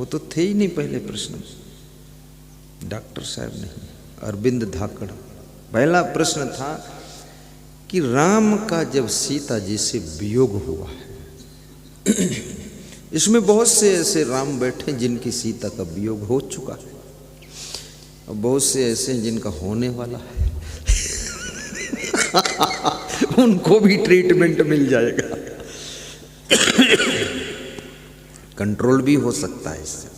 वो तो थे ही नहीं पहले प्रश्न में। डॉक्टर साहब नहीं, अरविंद धाकड़। पहला प्रश्न था कि राम का जब सीता जी से वियोग हुआ है, इसमें बहुत से ऐसे राम बैठे जिनकी सीता का वियोग हो चुका है, और बहुत से ऐसे हैं जिनका होने वाला है। उनको भी ट्रीटमेंट मिल जाएगा, कंट्रोल भी हो सकता है इससे।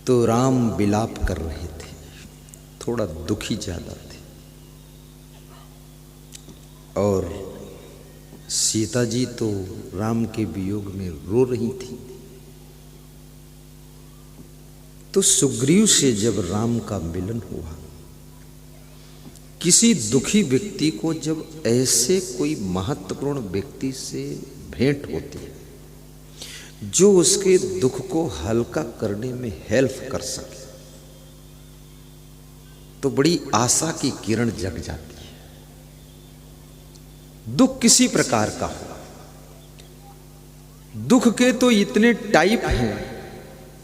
तो राम विलाप कर रहे थे, थोड़ा दुखी ज्यादा थे, और सीता जी तो राम के वियोग में रो रही थी। तो सुग्रीव से जब राम का मिलन हुआ, किसी दुखी व्यक्ति को जब ऐसे कोई महत्वपूर्ण व्यक्ति से भेंट होती है जो उसके दुख को हल्का करने में हेल्प कर सके, तो बड़ी आशा की किरण जग जाती है। दुख किसी प्रकार का हो, दुख के तो इतने टाइप हैं,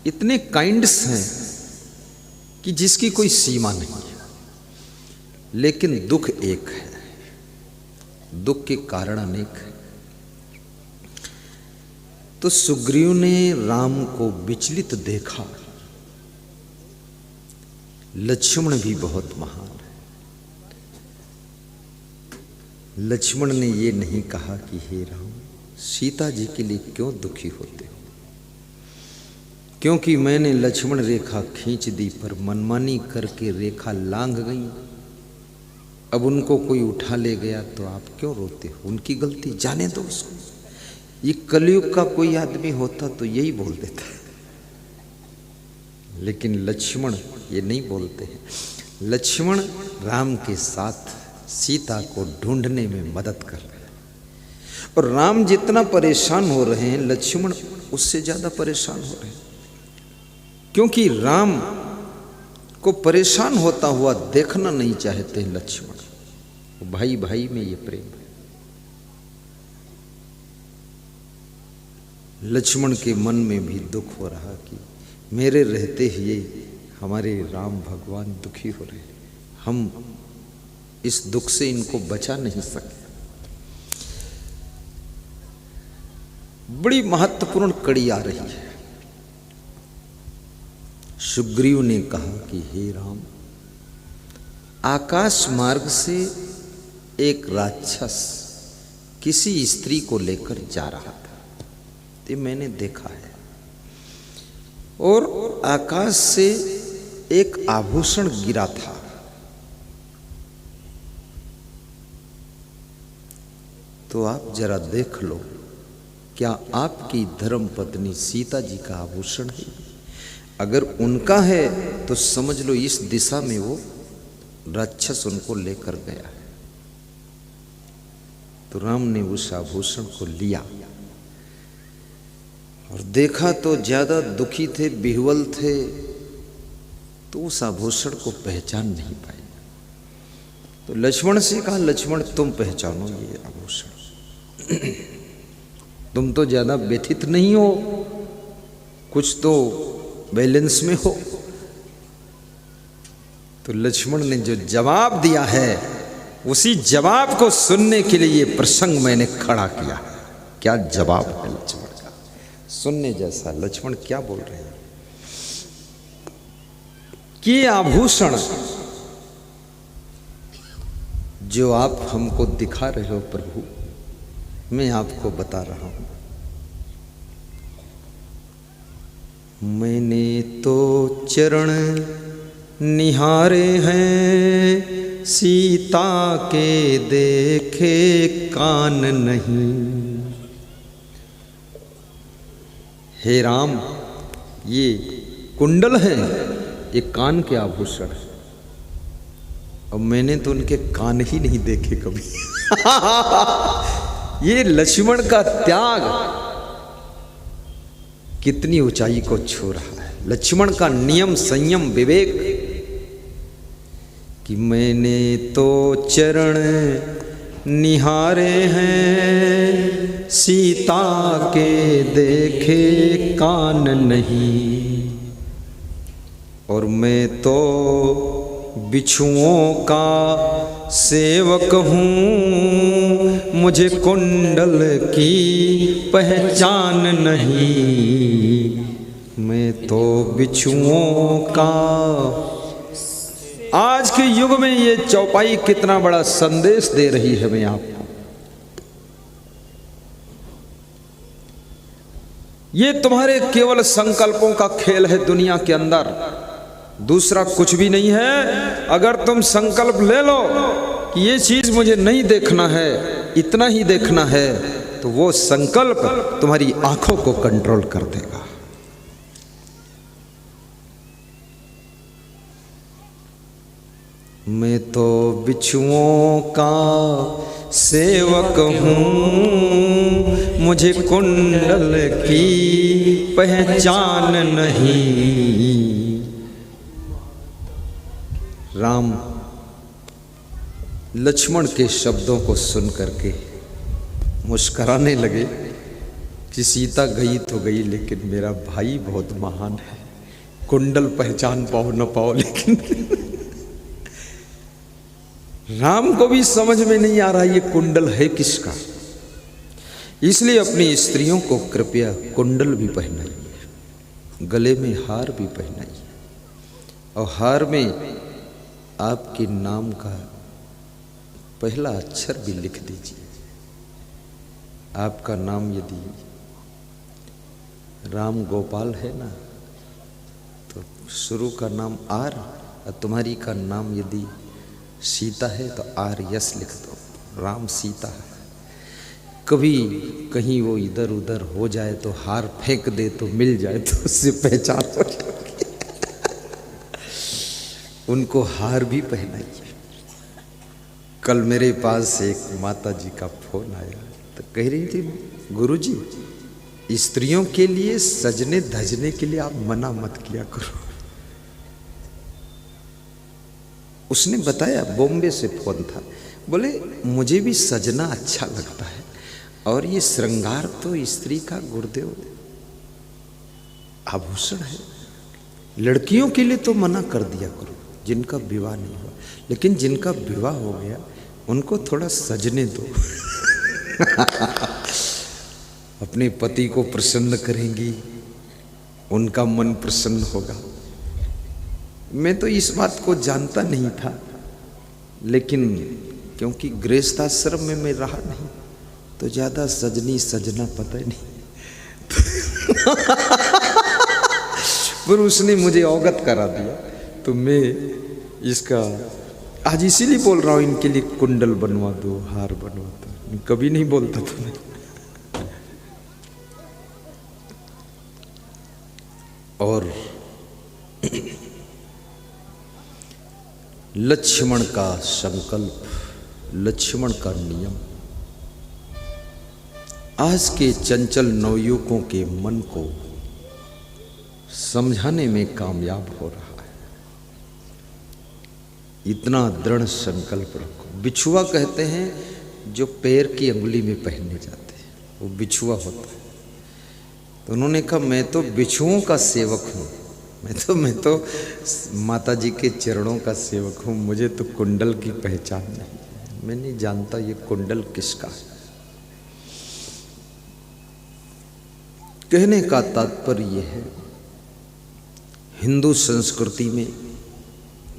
इतने काइंड्स हैं कि जिसकी कोई सीमा नहीं है, लेकिन दुख एक है, दुख के कारण अनेक है। तो सुग्रीव ने राम को विचलित देखा। लक्ष्मण भी बहुत महान है। लक्ष्मण ने ये नहीं कहा कि हे राम, सीता जी के लिए क्यों दुखी होते हो, क्योंकि मैंने लक्ष्मण रेखा खींच दी पर मनमानी करके रेखा लांघ गई, अब उनको कोई उठा ले गया तो आप क्यों रोते हो, उनकी गलती, जाने दो उसको। ये कलयुग का कोई आदमी होता तो यही बोल देता, लेकिन लक्ष्मण ये नहीं बोलते हैं। लक्ष्मण राम के साथ सीता को ढूंढने में मदद कर रहे हैं, और राम जितना परेशान हो रहे हैं लक्ष्मण उससे ज्यादा परेशान हो रहे हैं, क्योंकि राम को परेशान होता हुआ देखना नहीं चाहते लक्ष्मण। भाई भाई में ये प्रेम है। लक्ष्मण के मन में भी दुख हो रहा कि मेरे रहते ही हमारे राम भगवान दुखी हो रहे हैं, हम इस दुख से इनको बचा नहीं सके। बड़ी महत्वपूर्ण कड़ी आ रही है। सुग्रीव ने कहा कि हे राम, आकाश मार्ग से एक राक्षस किसी स्त्री को लेकर जा रहा था, ये मैंने देखा है, और आकाश से एक आभूषण गिरा था। तो आप जरा देख लो, क्या आपकी धर्म पत्नी सीता जी का आभूषण है? अगर उनका है तो समझ लो इस दिशा में वो राक्षस उनको लेकर गया है। तो राम ने उस आभूषण को लिया और देखा तो ज्यादा दुखी थे, विह्वल थे, तो उस आभूषण को पहचान नहीं पाए। तो लक्ष्मण से कहा, लक्ष्मण तुम पहचानो ये आभूषण, तुम तो ज्यादा व्यथित नहीं हो, कुछ तो बैलेंस में हो। तो लक्ष्मण ने जो जवाब दिया है, उसी जवाब को सुनने के लिए ये प्रसंग मैंने खड़ा किया। क्या जवाब है लक्ष्मण का, सुनने जैसा। लक्ष्मण क्या बोल रहे हैं कि आभूषण जो आप हमको दिखा रहे हो प्रभु, मैं आपको बता रहा हूं, मैंने तो चरण निहारे हैं, सीता के देखे कान नहीं। हे राम, ये कुंडल है, ये कान के आभूषण है, और मैंने तो उनके कान ही नहीं देखे कभी। ये लक्ष्मण का त्याग कितनी ऊंचाई को छू रहा है। लक्ष्मण का नियम, संयम, विवेक कि मैंने तो चरण निहारे हैं सीता के देखे कान नहीं। और मैं तो बिच्छुओं का सेवक हूँ, मुझे कुंडल की पहचान नहीं। मैं तो बिच्छुओं का। आज के युग में ये चौपाई कितना बड़ा संदेश दे रही है मैं आपको। ये तुम्हारे केवल संकल्पों का खेल है दुनिया के अंदर, दूसरा कुछ भी नहीं है। अगर तुम संकल्प ले लो कि ये चीज मुझे नहीं देखना है, इतना ही देखना है, तो वो संकल्प तुम्हारी आंखों को कंट्रोल कर देगा। मैं तो बिच्छुओं का सेवक हूँ, मुझे कुंडल की पहचान नहीं। राम लक्ष्मण के शब्दों को सुन करके मुस्कराने लगे कि सीता गई तो गई, लेकिन मेरा भाई बहुत महान है। कुंडल पहचान पाओ न पाओ, लेकिन राम को भी समझ में नहीं आ रहा ये कुंडल है किसका। इसलिए अपनी स्त्रियों को कृपया कुंडल भी पहनाइए, गले में हार भी पहनाइए, और हार में आपके नाम का पहला अक्षर भी लिख दीजिए। आपका नाम यदि राम गोपाल है ना, तो शुरू का नाम आर, और तुम्हारी का नाम यदि सीता है तो आर यस लिख दो, राम सीता है। कभी कहीं वो इधर उधर हो जाए तो हार फेंक दे तो मिल जाए, तो उससे पहचान हो जाएगी। उनको हार भी पहनाइए। कल मेरे पास एक माता जी का फोन आया, तो कह रही थी गुरुजी, स्त्रियों के लिए सजने धजने के लिए आप मना मत किया करो। उसने बताया, बॉम्बे से फोन था, बोले मुझे भी सजना अच्छा लगता है, और ये श्रृंगार तो स्त्री का गुरुदेव आभूषण है। लड़कियों के लिए तो मना कर दिया करो जिनका विवाह नहीं हुआ, लेकिन जिनका विवाह हो गया उनको थोड़ा सजने दो। अपने पति को प्रसन्न करेंगी, उनका मन प्रसन्न होगा। मैं तो इस बात को जानता नहीं था, लेकिन क्योंकि गृहस्थाश्रम में मैं रहा नहीं, तो ज़्यादा सजनी सजना पता ही नहीं। पर उसने मुझे अवगत करा दिया, तो मैं इसका आज इसीलिए बोल रहा हूँ, इनके लिए कुंडल बनवा दो, हार बनवा दो। कभी नहीं बोलता था मैं। और लक्ष्मण का संकल्प, लक्ष्मण का नियम आज के चंचल नवयुवकों के मन को समझाने में कामयाब हो रहा है। इतना दृढ़ संकल्प रखो। बिछुआ कहते हैं जो पैर की अंगुली में पहनने जाते हैं, वो बिछुआ होता है। तो उन्होंने कहा मैं तो बिच्छुओं का सेवक हूँ, मैं तो माता जी के चरणों का सेवक हूँ, मुझे तो कुंडल की पहचान नहीं। मैं नहीं जानता ये कुंडल किसका है। कहने का तात्पर्य यह है, हिंदू संस्कृति में,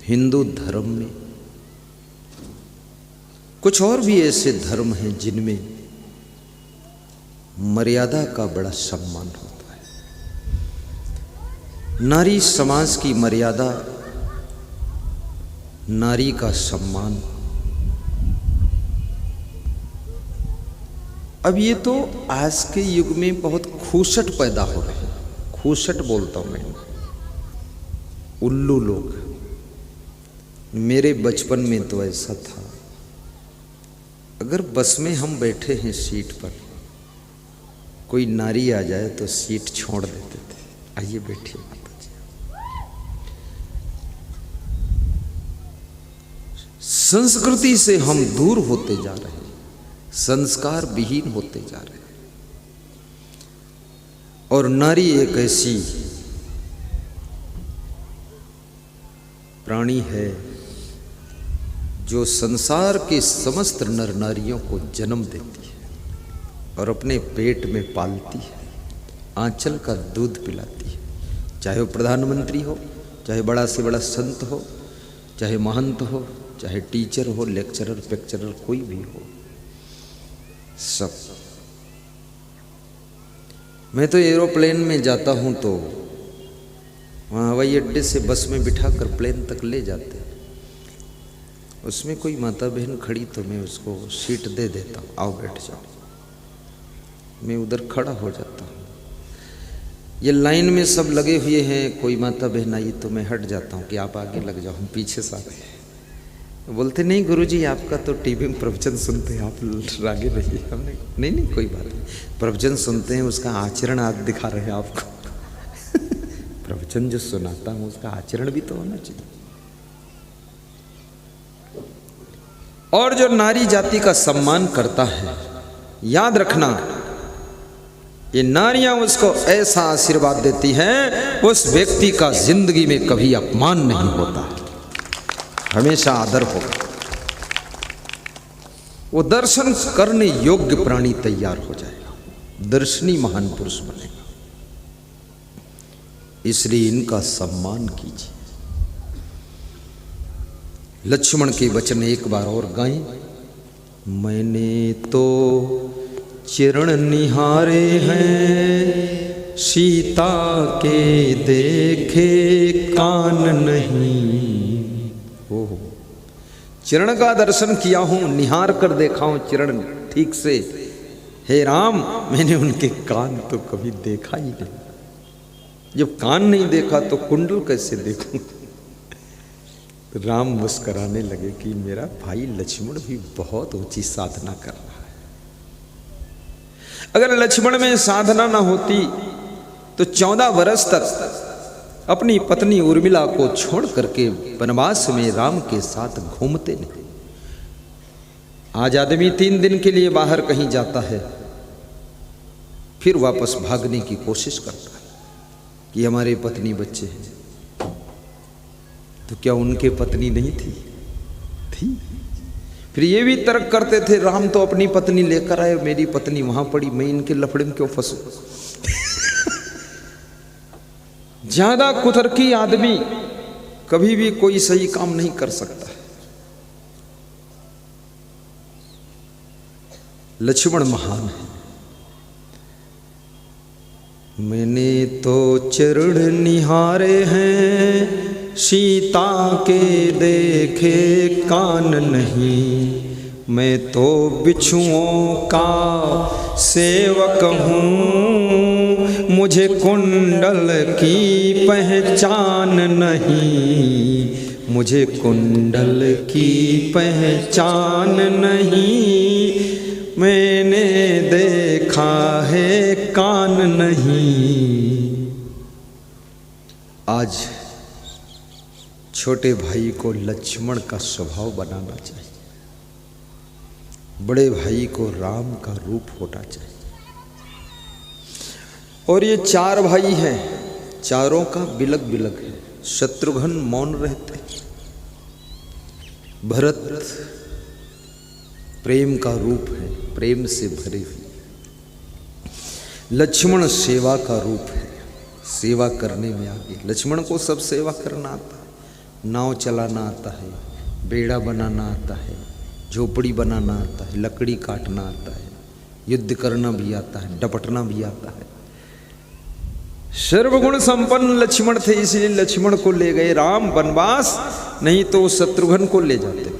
हिंदू धर्म में कुछ और भी ऐसे धर्म हैं जिनमें मर्यादा का बड़ा सम्मान होता है। नारी समाज की मर्यादा, नारी का सम्मान। अब ये तो आज के युग में बहुत खूसट पैदा हो रहे हैं। खूसट बोलता हूं मैं, उल्लू लोग। मेरे बचपन में तो ऐसा था, अगर बस में हम बैठे हैं सीट पर, कोई नारी आ जाए तो सीट छोड़ देते थे, आइए बैठिए माता जी। संस्कृति से हम दूर होते जा रहे हैं। संस्कार विहीन होते जा रहे हैं। और नारी एक ऐसी प्राणी है जो संसार के समस्त नर नारियों को जन्म देती है और अपने पेट में पालती है, आंचल का दूध पिलाती है। चाहे वो प्रधानमंत्री हो, चाहे बड़ा से बड़ा संत हो, चाहे महंत हो, चाहे टीचर हो, लेक्चरर पेक्चरर कोई भी हो, सब। मैं तो एरोप्लेन में जाता हूँ तो वहाँ हवाई अड्डे से बस में बिठा कर प्लेन तक ले जाते हैं। उसमें कोई माता बहन खड़ी तो मैं उसको सीट दे देता हूँ, आओ बैठ जाओ। मैं उधर खड़ा हो जाता हूँ। ये लाइन में सब लगे हुए हैं, कोई माता बहन आई तो मैं हट जाता हूँ कि आप आगे लग जाओ, हम पीछे से आ गए। बोलते नहीं गुरुजी आपका तो टीवी में प्रवचन सुनते हैं, आप आगे रहिए। हमने नहीं कोई बात नहीं, प्रवचन सुनते हैं, उसका आचरण आज दिखा रहे हैं आपको। प्रवचन जो सुनाता हूँ उसका आचरण भी तो होना चाहिए। और जो नारी जाति का सम्मान करता है, याद रखना, ये नारियां उसको ऐसा आशीर्वाद देती हैं, उस व्यक्ति का जिंदगी में कभी अपमान नहीं होता, हमेशा आदर होगा। वो दर्शन करने योग्य प्राणी तैयार हो जाएगा, दर्शनी महान पुरुष बनेगा। इसलिए इनका सम्मान कीजिए। लक्ष्मण के वचन एक बार और गाएं। मैंने तो चरण निहारे हैं, सीता के देखे कान नहीं। ओह, चरण का दर्शन किया हूं, निहार कर देखा हूं चरण ठीक से। हे राम, मैंने उनके कान तो कभी देखा ही नहीं। जब कान नहीं देखा तो कुंडल कैसे देखूं? राम मुस्कराने लगे कि मेरा भाई लक्ष्मण भी बहुत ऊंची साधना कर रहा है। अगर लक्ष्मण में साधना ना होती तो 14 वर्ष तक अपनी पत्नी उर्मिला को छोड़ करके वनवास में राम के साथ घूमते नहीं। आज आदमी 3 दिन के लिए बाहर कहीं जाता है, फिर वापस भागने की कोशिश करता है कि हमारे पत्नी बच्चे हैं। तो क्या उनके पत्नी नहीं थी? फिर ये भी तर्क करते थे, राम तो अपनी पत्नी लेकर आए, मेरी पत्नी वहां पड़ी, मैं इनके लफड़े में क्यों फंसू? ज्यादा कुतर्की आदमी कभी भी कोई सही काम नहीं कर सकता है। लक्ष्मण महान है। मैंने तो चरण निहारे हैं, सीता के देखे कान नहीं। मैं तो बिच्छुओं का सेवक हूँ, मुझे कुंडल की पहचान नहीं। मुझे कुंडल की पहचान नहीं। मैंने देखा है कान नहीं। आज छोटे भाई को लक्ष्मण का स्वभाव बनाना चाहिए, बड़े भाई को राम का रूप होना चाहिए। और ये 4 भाई हैं, चारों का बिलग बिलग है। शत्रुघ्न मौन रहते, भरत प्रेम का रूप है, प्रेम से भरे हुए। लक्ष्मण सेवा का रूप है, सेवा करने में आगे। लक्ष्मण को सब सेवा करना आता है, नाव चलाना आता है, बेड़ा बनाना आता है, झोपड़ी बनाना आता है, लकड़ी काटना आता है, युद्ध करना भी आता है, डपटना भी आता है। सर्वगुण संपन्न लक्ष्मण थे, इसलिए लक्ष्मण को ले गए राम वनवास, नहीं तो शत्रुघ्न को ले जाते।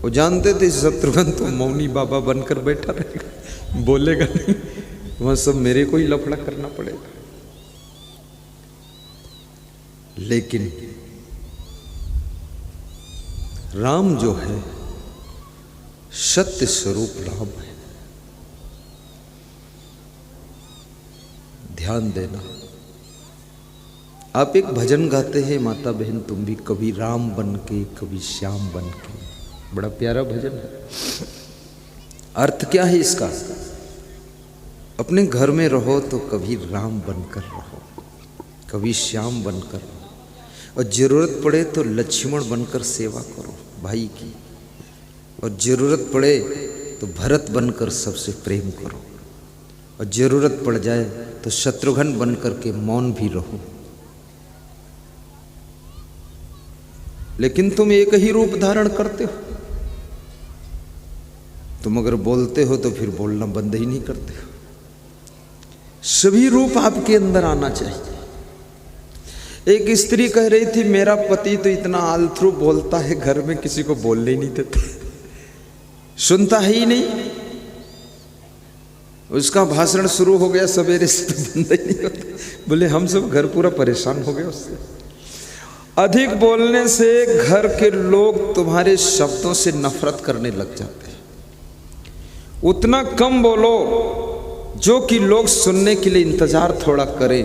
वो जानते थे शत्रुघ्न तो मौनी बाबा बनकर बैठा रहेगा, बोलेगा नहीं, वह सब मेरे को ही लफड़ा करना पड़ेगा। लेकिन राम जो है सत्य स्वरूप राम है। ध्यान देना, आप एक भजन गाते हैं माता बहन तुम भी, कभी राम बन के कभी श्याम बन के, बड़ा प्यारा भजन है। अर्थ क्या है इसका? अपने घर में रहो तो कभी राम बनकर रहो, कभी श्याम बनकर रहो, और जरूरत पड़े तो लक्ष्मण बनकर सेवा करो भाई की, और जरूरत पड़े तो भरत बनकर सबसे प्रेम करो, और जरूरत पड़ जाए तो शत्रुघ्न बनकर के मौन भी रहो। लेकिन तुम एक ही रूप धारण करते हो। तुम अगर बोलते हो तो फिर बोलना बंद ही नहीं करते हो। सभी रूप आपके अंदर आना चाहिए। एक स्त्री कह रही थी, मेरा पति तो इतना आलथ्रू बोलता है, घर में किसी को बोलने ही नहीं देता, सुनता ही नहीं। उसका भाषण शुरू हो गया सवेरे से तो बंद ही नहीं होता। बोले हम सब घर पूरा परेशान हो गए उससे। अधिक बोलने से घर के लोग तुम्हारे शब्दों से नफरत करने लग जाते हैं। उतना कम बोलो जो कि लोग सुनने के लिए इंतजार थोड़ा करें।